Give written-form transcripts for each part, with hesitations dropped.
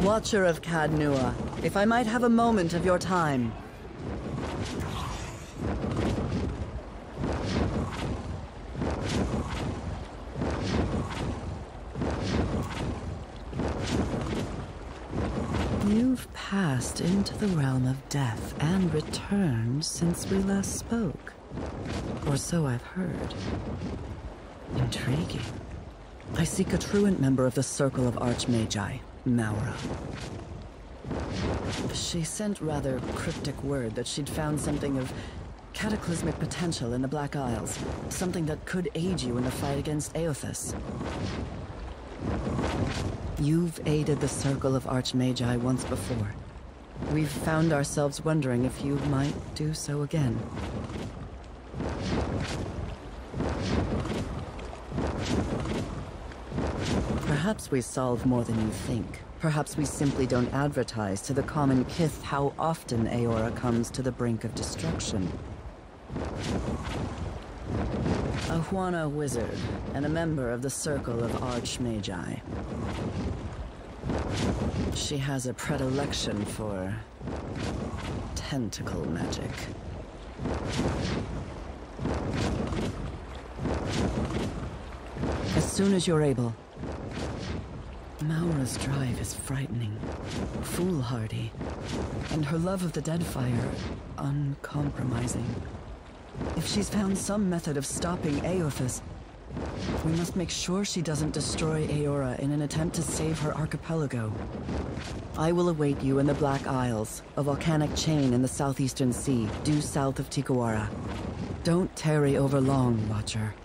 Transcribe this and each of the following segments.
Watcher of Cadnua, if I might have a moment of your time. You've passed into the realm of death and returned since we last spoke. Or so I've heard. Intriguing. I seek a truant member of the Circle of Archmagi, Maura. She sent rather cryptic word that she'd found something of cataclysmic potential in the Black Isles. Something that could aid you in the fight against Aothas. You've aided the Circle of Archmagi once before. We've found ourselves wondering if you might do so again. Perhaps we solve more than you think. Perhaps we simply don't advertise to the common kith how often Eora comes to the brink of destruction. A Huana wizard, and a member of the Circle of Archmagi. She has a predilection for tentacle magic. As soon as you're able. Maura's drive is frightening, foolhardy, and her love of the Deadfire uncompromising. If she's found some method of stopping Aothas, we must make sure she doesn't destroy Eora in an attempt to save her archipelago. I will await you in the Black Isles, a volcanic chain in the southeastern sea, due south of Tikawara. Don't tarry over long, Watcher.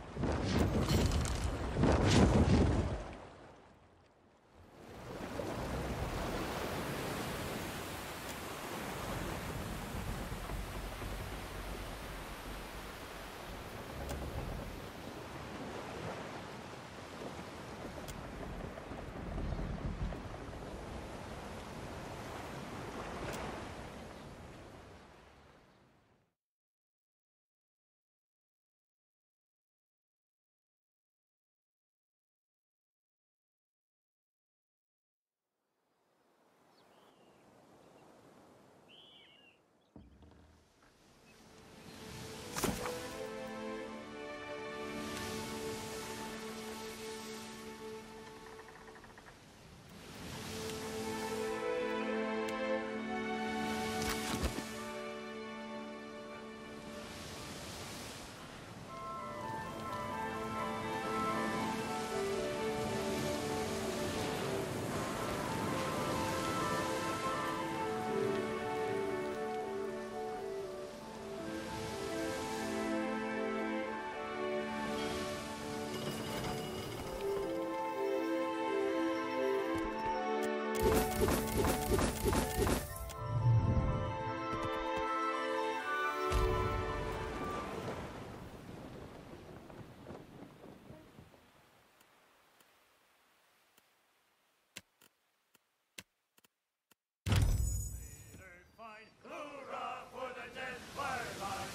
Hoorah for the Deadfire line!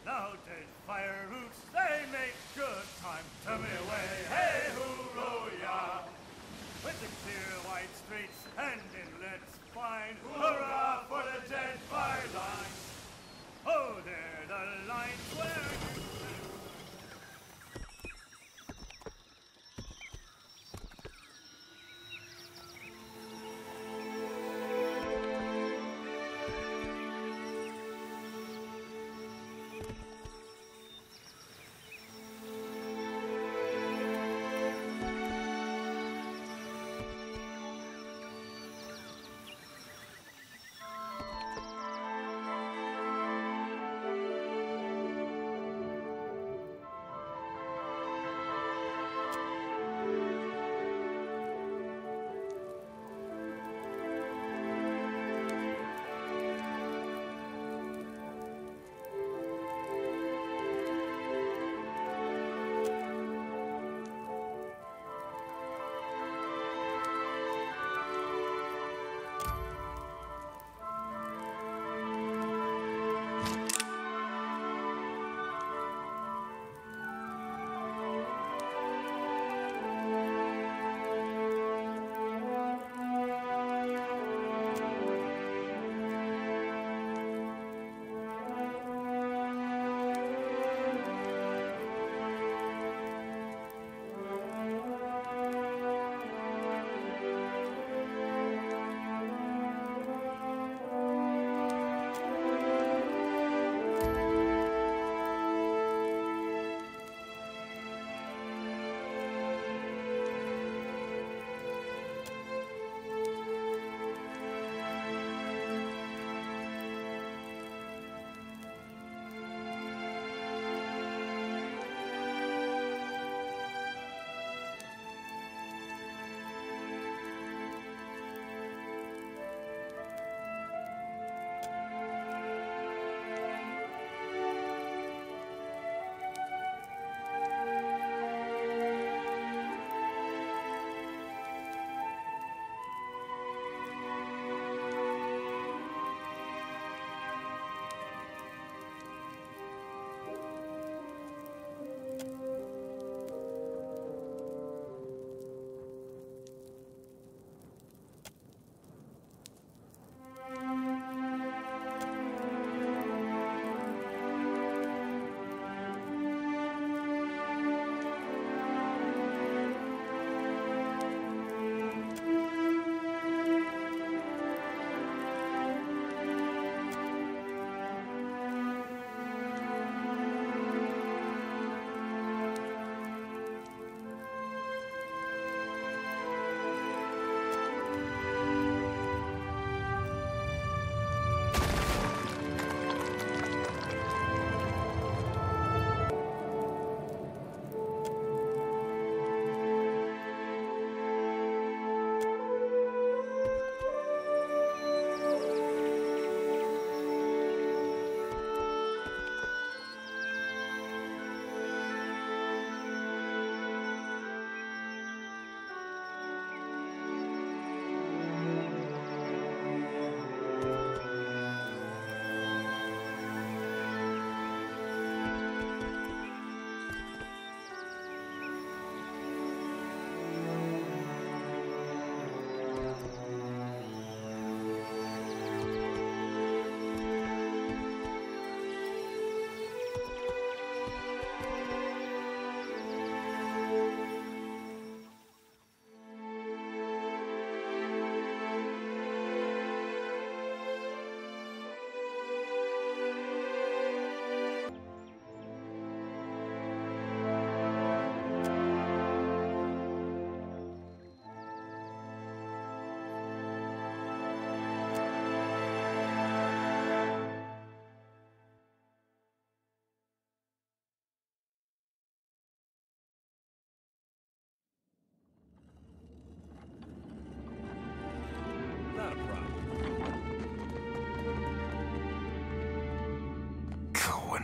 Now Deadfire roots, they make good time. Tell me away, hey hoorah! With the clear white streets and inlets fine. Hoorah for the Deadfire line! Oh, there the lines where you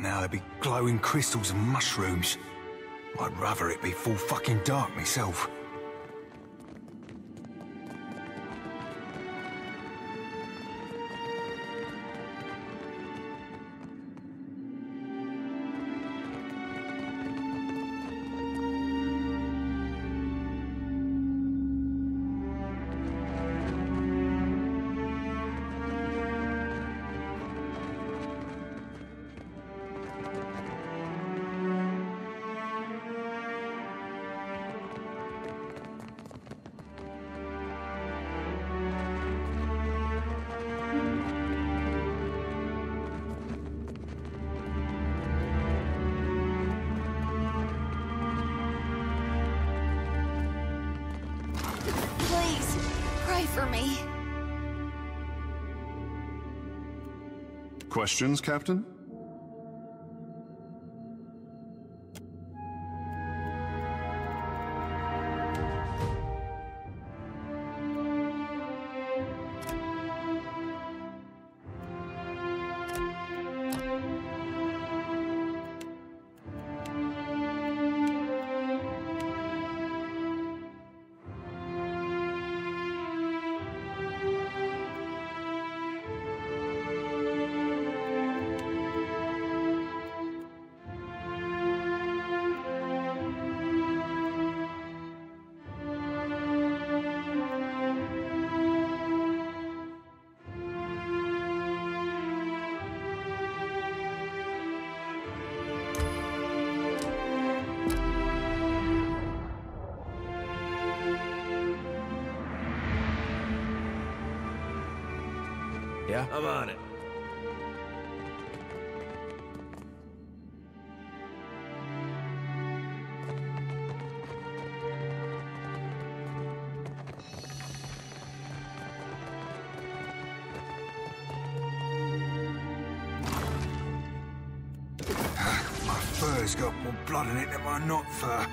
now there'd be glowing crystals and mushrooms. I'd rather it be full fucking dark myself. Please, pray for me. Questions, Captain? Yeah? I'm on it. My fur's got more blood in it than my not fur.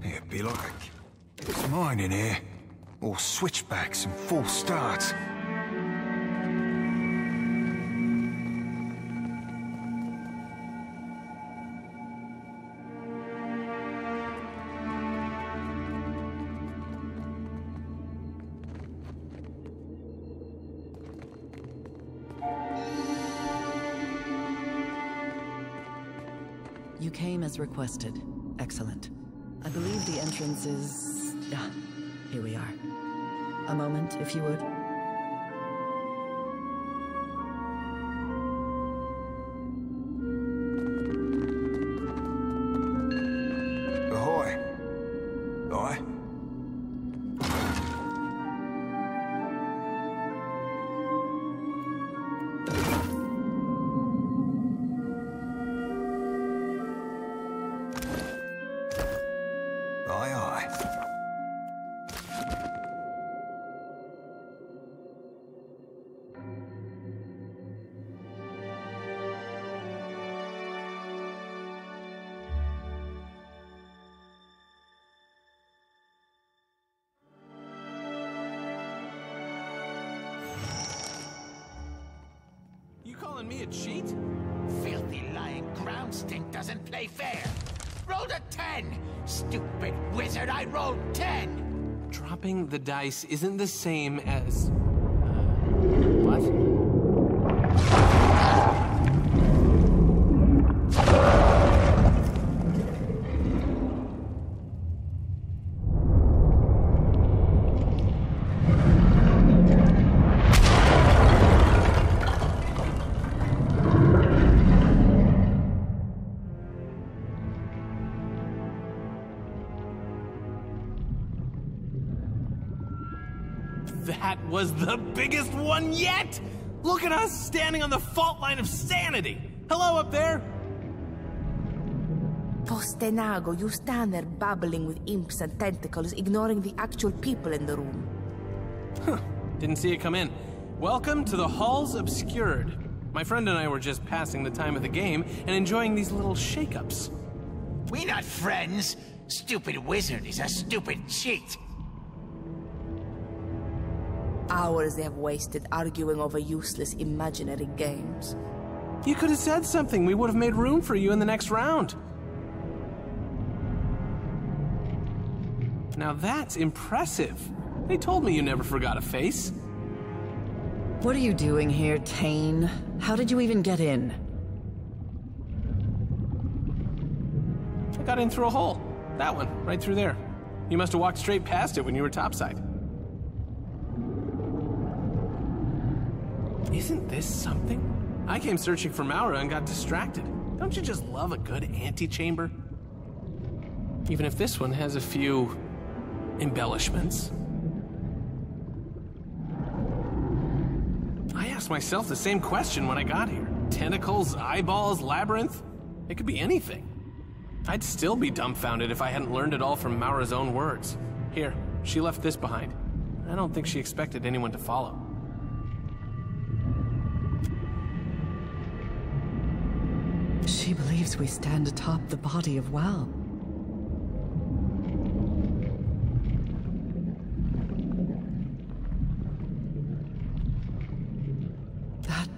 It'd be like it's mine in here. All switchbacks and false starts. You came as requested. Excellent. I believe the entrance is... Ah, here we are. A moment, if you would. Ahoy. Aye? Aye, aye. calling me a cheat? Filthy lying ground stink doesn't play fair. Rolled a 10! Stupid wizard, I rolled 10! Dropping the dice isn't the same as... what? That was the biggest one yet! Look at us standing on the fault line of sanity! Hello up there! Postenago, you stand there babbling with imps and tentacles, ignoring the actual people in the room. Huh. Didn't see it come in. Welcome to the Halls Obscured. My friend and I were just passing the time of the game and enjoying these little shake-ups. We not friends. Stupid wizard is a stupid cheat. Hours they have wasted arguing over useless imaginary games. You could have said something. We would have made room for you in the next round. Now that's impressive. They told me you never forgot a face. What are you doing here, Tane? How did you even get in? I got in through a hole. That one, right through there. You must have walked straight past it when you were topside. Isn't this something? I came searching for Maura and got distracted. Don't you just love a good antechamber? Even if this one has a few embellishments. I asked myself the same question when I got here. Tentacles, eyeballs, labyrinth? It could be anything. I'd still be dumbfounded if I hadn't learned it all from Maura's own words. Here, she left this behind. I don't think she expected anyone to follow. She believes we stand atop the body of Well. That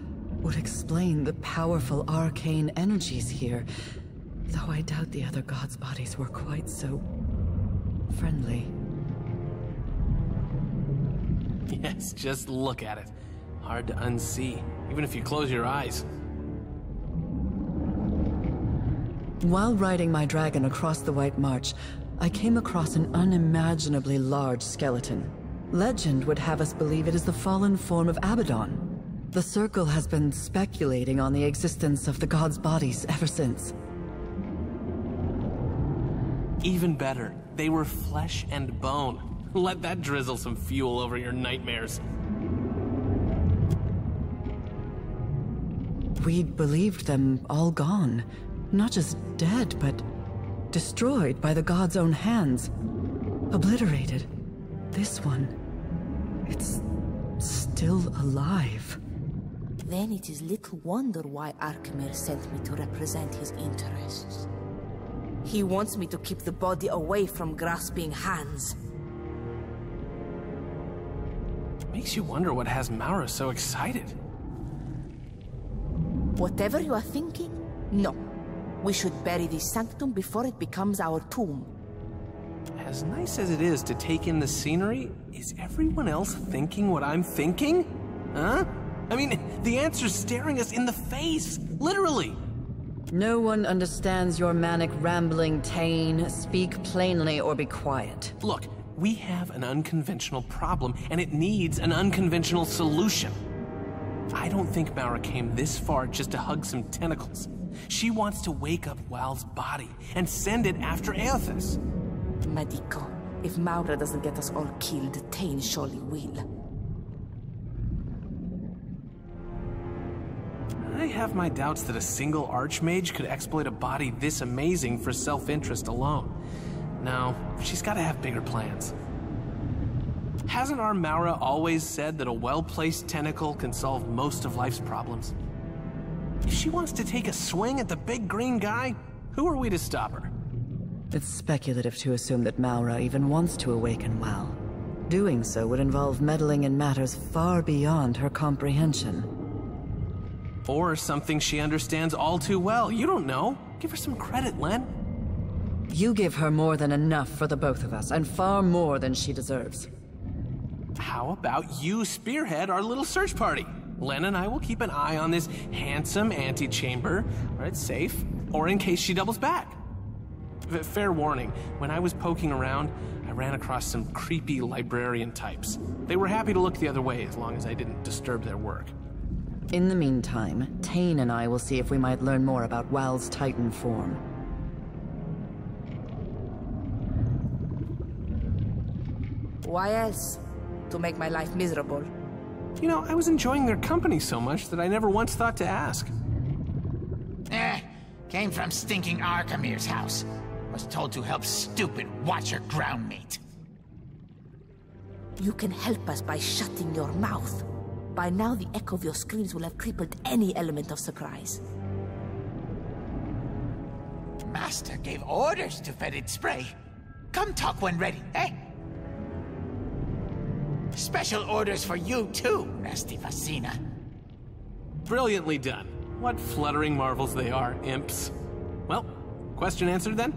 would explain the powerful arcane energies here, though I doubt the other gods' bodies were quite so friendly. Yes, just look at it. Hard to unsee, even if you close your eyes. While riding my dragon across the White March, I came across an unimaginably large skeleton. Legend would have us believe it is the fallen form of Abaddon. The Circle has been speculating on the existence of the gods' bodies ever since. Even better, they were flesh and bone. Let that drizzle some fuel over your nightmares. We'd believed them all gone. Not just dead, but destroyed by the gods' own hands. Obliterated. This one, it's still alive. Then it is little wonder why Arkmir sent me to represent his interests. He wants me to keep the body away from grasping hands. Makes you wonder what has Maura so excited. Whatever you are thinking, no. We should bury the Sanctum before it becomes our tomb. As nice as it is to take in the scenery, is everyone else thinking what I'm thinking? Huh? I mean, the answer's staring us in the face, literally. No one understands your manic rambling, Tane. Speak plainly or be quiet. Look, we have an unconventional problem, and it needs an unconventional solution. I don't think Maura came this far just to hug some tentacles. She wants to wake up Wal's body and send it after Aethys. Medico, if Maura doesn't get us all killed, Tane surely will. I have my doubts that a single archmage could exploit a body this amazing for self-interest alone. No, she's got to have bigger plans. Hasn't our Maura always said that a well-placed tentacle can solve most of life's problems? If she wants to take a swing at the big green guy, who are we to stop her? It's speculative to assume that Maura even wants to awaken Well. Doing so would involve meddling in matters far beyond her comprehension. Or something she understands all too well. You don't know. Give her some credit, Len. You give her more than enough for the both of us, and far more than she deserves. How about you spearhead our little search party? Len and I will keep an eye on this handsome antechamber, where it's safe, or in case she doubles back. Fair warning, when I was poking around, I ran across some creepy librarian types. They were happy to look the other way as long as I didn't disturb their work. In the meantime, Tane and I will see if we might learn more about Wal's Titan form. Why else? To make my life miserable. You know, I was enjoying their company so much that I never once thought to ask. Came from stinking Archimede's house. Was told to help stupid Watcher groundmate. You can help us by shutting your mouth. By now, the echo of your screams will have crippled any element of surprise. Master gave orders to fetid spray. Come talk when ready, eh? Special orders for you too, nasty Facina. Brilliantly done. What fluttering marvels they are, imps. Well, question answered then?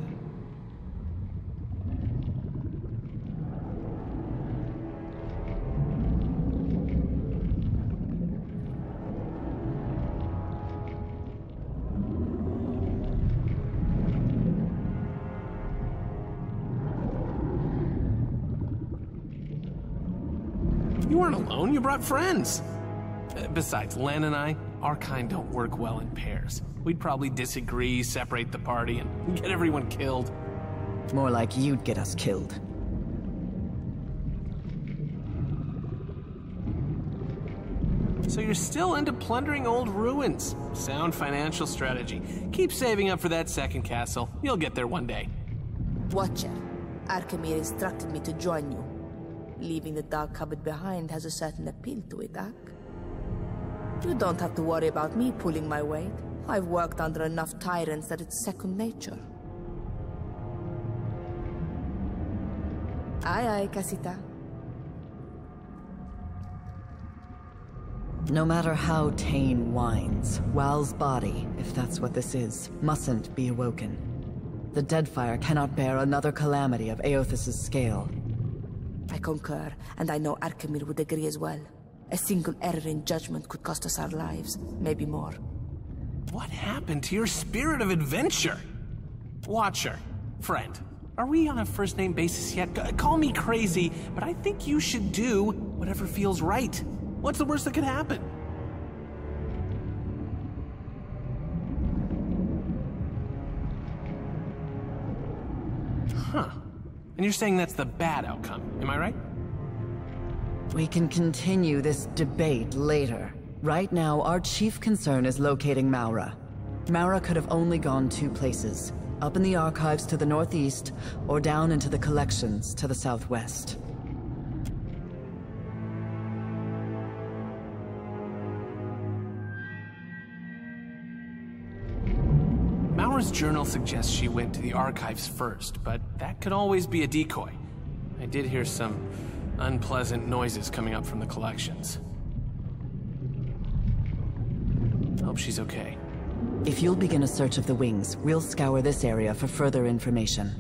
You weren't alone, you brought friends. Besides, Len and I, our kind don't work well in pairs. We'd probably disagree, separate the party, and get everyone killed. More like you'd get us killed. So you're still into plundering old ruins. Sound financial strategy. Keep saving up for that second castle. You'll get there one day. Watcher, Archimede instructed me to join you. Leaving the dark cupboard behind has a certain appeal to it, Ak. You don't have to worry about me pulling my weight. I've worked under enough tyrants that it's second nature. Aye, aye, Casita. No matter how Tane whines, Wal's body, if that's what this is, mustn't be awoken. The Deadfire cannot bear another calamity of Aothis' scale. I concur, and I know Archimede would agree as well. A single error in judgment could cost us our lives, maybe more. What happened to your spirit of adventure? Watcher, friend, are we on a first-name basis yet? Call me crazy, but I think you should do whatever feels right. What's the worst that could happen? Huh. And you're saying that's the bad outcome, am I right? We can continue this debate later. Right now, our chief concern is locating Maura. Maura could have only gone two places. Up in the archives to the northeast, or down into the collections to the southwest. Maura's journal suggests she went to the archives first, but that could always be a decoy. I did hear some unpleasant noises coming up from the collections. Hope she's okay. If you'll begin a search of the wings, we'll scour this area for further information.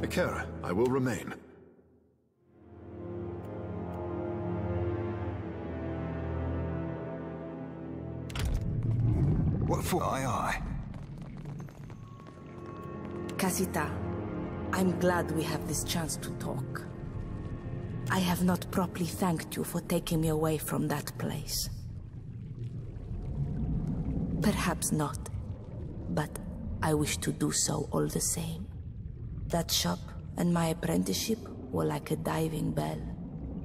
Akira, I will remain. What for? Aye. Casita, I'm glad we have this chance to talk. I have not properly thanked you for taking me away from that place. Perhaps not, but I wish to do so all the same. That shop and my apprenticeship were like a diving bell,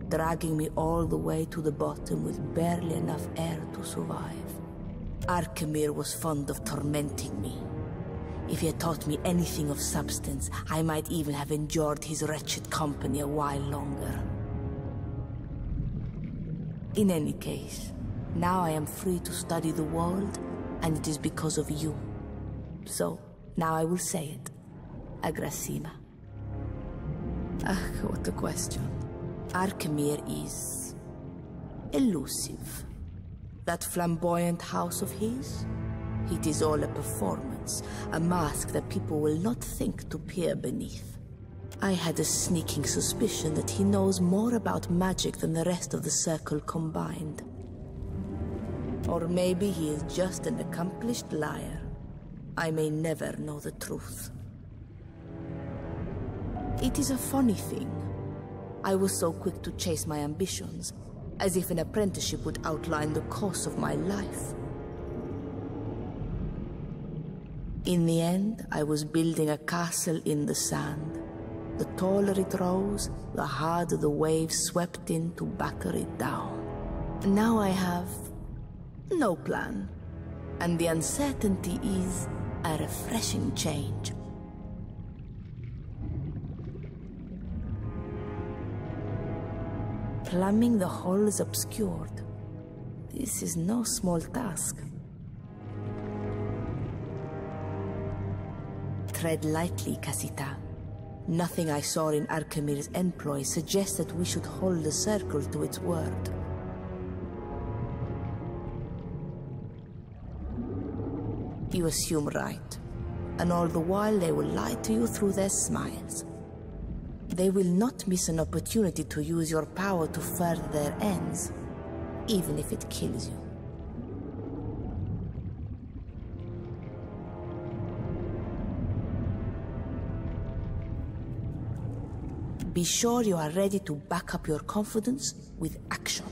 dragging me all the way to the bottom with barely enough air to survive. Arkemir was fond of tormenting me. If he had taught me anything of substance, I might even have endured his wretched company a while longer. In any case, now I am free to study the world, and it is because of you. So, now I will say it. Agrasima. Ah, what a question. Arkemir is... elusive. That flamboyant house of his? It is all a performance, a mask that people will not think to peer beneath. I had a sneaking suspicion that he knows more about magic than the rest of the Circle combined. Or maybe he is just an accomplished liar. I may never know the truth. It is a funny thing. I was so quick to chase my ambitions, as if an apprenticeship would outline the course of my life. In the end, I was building a castle in the sand. The taller it rose, the harder the waves swept in to batter it down. Now I have no plan, and the uncertainty is a refreshing change. Plumbing the halls obscured. This is no small task. Tread lightly, Casita. Nothing I saw in Arkemir's employ suggests that we should hold the Circle to its word. You assume right, and all the while they will lie to you through their smiles. They will not miss an opportunity to use your power to further their ends, even if it kills you. Be sure you are ready to back up your confidence with action.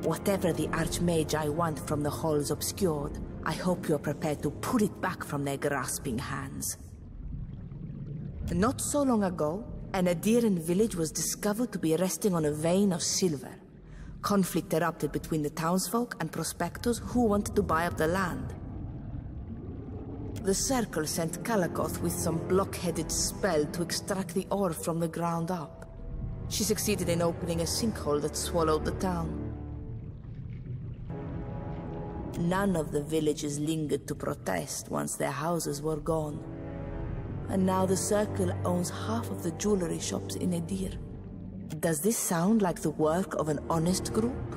Whatever the Archmage I want from the halls obscured, I hope you are prepared to pull it back from their grasping hands. Not so long ago, an Adiran village was discovered to be resting on a vein of silver. Conflict erupted between the townsfolk and prospectors who wanted to buy up the land. The Circle sent Kalakoth with some block-headed spell to extract the ore from the ground up. She succeeded in opening a sinkhole that swallowed the town. None of the villagers lingered to protest once their houses were gone. And now the Circle owns half of the jewelry shops in Edir. Does this sound like the work of an honest group?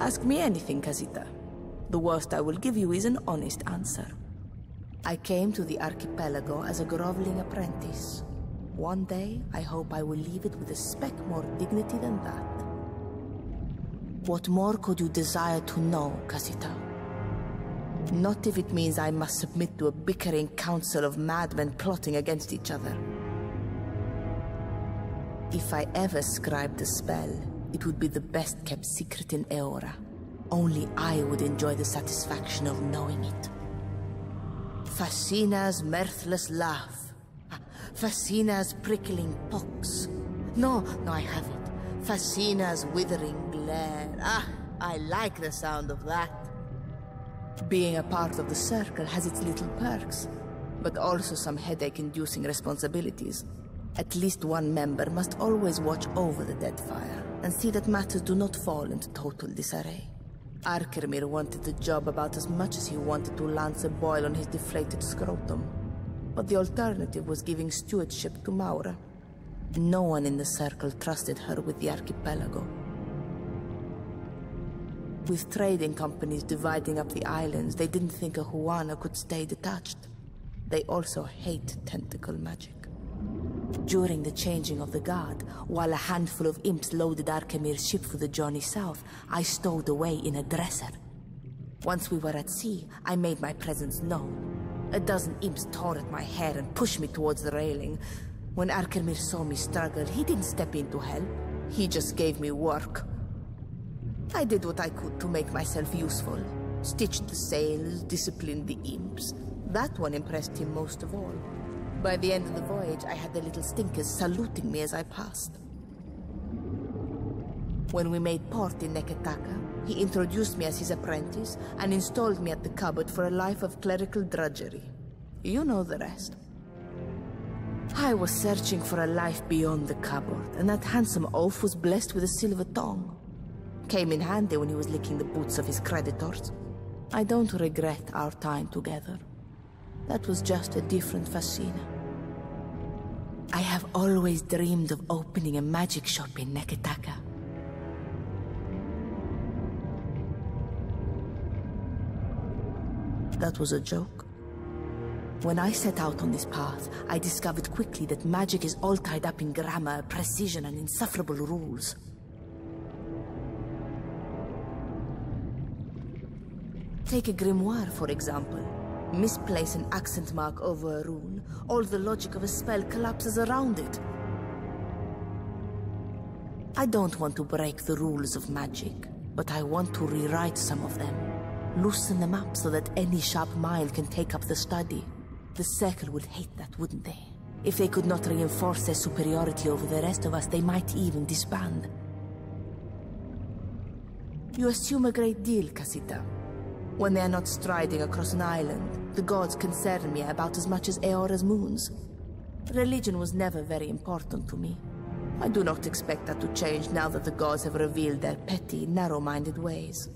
Ask me anything, Casita. The worst I will give you is an honest answer. I came to the archipelago as a groveling apprentice. One day, I hope I will leave it with a speck more dignity than that. What more could you desire to know, Casita? Not if it means I must submit to a bickering council of madmen plotting against each other. If I ever scribed a spell, it would be the best-kept secret in Eora. Only I would enjoy the satisfaction of knowing it. Fascina's mirthless laugh. Fascina's prickling pox. No, I have it. Fascina's withering glare. I like the sound of that. Being a part of the Circle has its little perks, but also some headache-inducing responsibilities. At least one member must always watch over the Deadfire and see that matters do not fall into total disarray. Arkemir wanted the job about as much as he wanted to lance a boil on his deflated scrotum. But the alternative was giving stewardship to Maura. No one in the Circle trusted her with the archipelago. With trading companies dividing up the islands, they didn't think a Huana could stay detached. They also hate tentacle magic. During the changing of the guard, while a handful of imps loaded Arkemir's ship for the journey south, I stowed away in a dresser. Once we were at sea, I made my presence known. A dozen imps tore at my hair and pushed me towards the railing. When Arkemir saw me struggle, he didn't step in to help. He just gave me work. I did what I could to make myself useful. Stitched the sails, disciplined the imps. That one impressed him most of all. By the end of the voyage, I had the little stinkers saluting me as I passed. When we made port in Neketaka, he introduced me as his apprentice and installed me at the cupboard for a life of clerical drudgery. You know the rest. I was searching for a life beyond the cupboard, and that handsome oaf was blessed with a silver tongue. Came in handy when he was licking the boots of his creditors. I don't regret our time together. That was just a different Fascina. I have always dreamed of opening a magic shop in Neketaka. That was a joke. When I set out on this path, I discovered quickly that magic is all tied up in grammar, precision, and insufferable rules. Take a grimoire, for example. Misplace an accent mark over a rune, all the logic of a spell collapses around it. I don't want to break the rules of magic, but I want to rewrite some of them. Loosen them up so that any sharp mind can take up the study. The Circle would hate that, wouldn't they? If they could not reinforce their superiority over the rest of us, they might even disband. You assume a great deal, Casita. When they are not striding across an island, the gods concern me about as much as Eora's moons. Religion was never very important to me. I do not expect that to change now that the gods have revealed their petty, narrow-minded ways.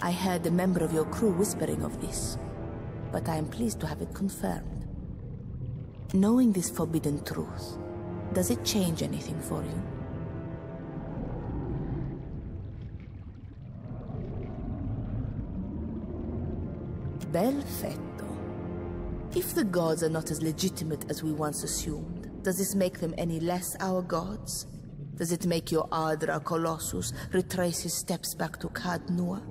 I heard a member of your crew whispering of this, but I am pleased to have it confirmed. Knowing this forbidden truth, does it change anything for you? Perfetto. If the gods are not as legitimate as we once assumed, does this make them any less our gods? Does it make your Adra Colossus retrace his steps back to Kad Nua?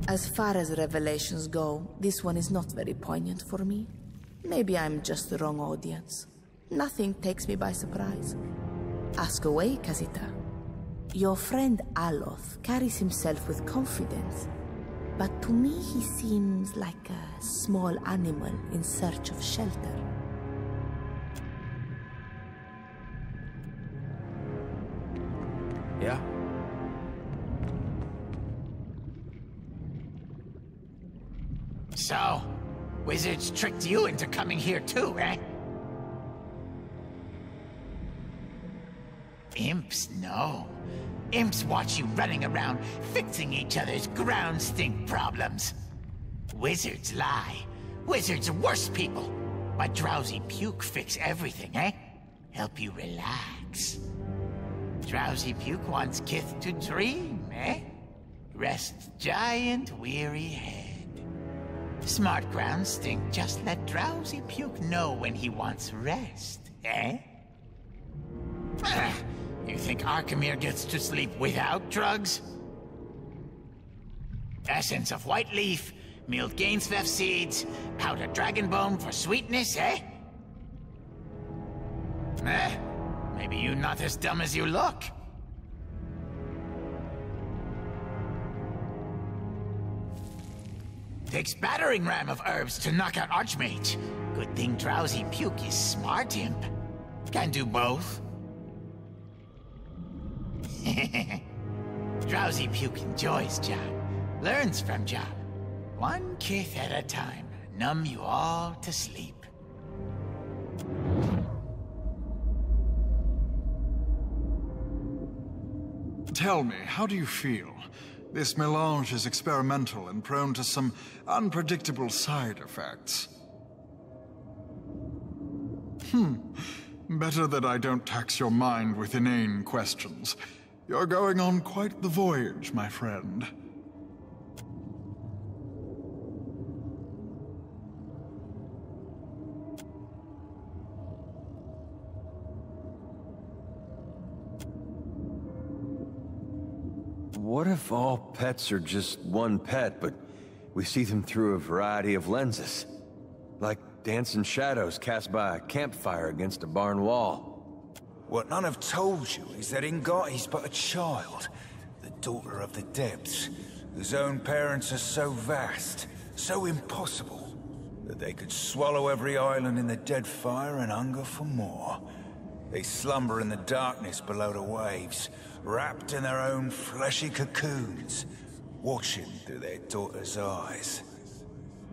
As far as revelations go, this one is not very poignant for me. Maybe I'm just the wrong audience. Nothing takes me by surprise. Ask away, Casita. Your friend Aloth carries himself with confidence, but to me he seems like a small animal in search of shelter. Yeah? So, wizards tricked you into coming here too, eh? Imps, no. Imps watch you running around, fixing each other's ground stink problems. Wizards lie. Wizards are worse people. My drowsy puke fix everything, eh? Help you relax. Drowsy puke wants Kith to dream, eh? Rest giant weary head. Smart ground stink just let drowsy puke know when he wants rest, eh? You think Arkemir gets to sleep without drugs? Essence of white leaf, milled Gainsveth seeds, powdered dragon bone for sweetness, eh? Maybe you're not as dumb as you look. Takes battering ram of herbs to knock out Archmage. Good thing Drowsy Puke is smart imp. Can do both. Drowsy Puke enjoys job. Learns from job. One kith at a time. Numb you all to sleep. Tell me, how do you feel? This melange is experimental and prone to some unpredictable side effects. Better that I don't tax your mind with inane questions. You're going on quite the voyage, my friend. What if all pets are just one pet, but we see them through a variety of lenses? Like dancing shadows cast by a campfire against a barn wall. What none have told you is that Ingot is but a child, the daughter of the depths, whose own parents are so vast, so impossible, that they could swallow every island in the Deadfire and hunger for more. They slumber in the darkness below the waves, wrapped in their own fleshy cocoons, watching through their daughter's eyes.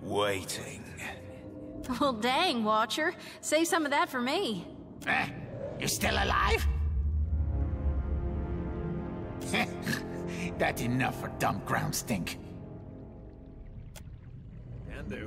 Waiting. Well, dang, Watcher. Save some of that for me. You're still alive? That's enough for dumb ground stink. Can do.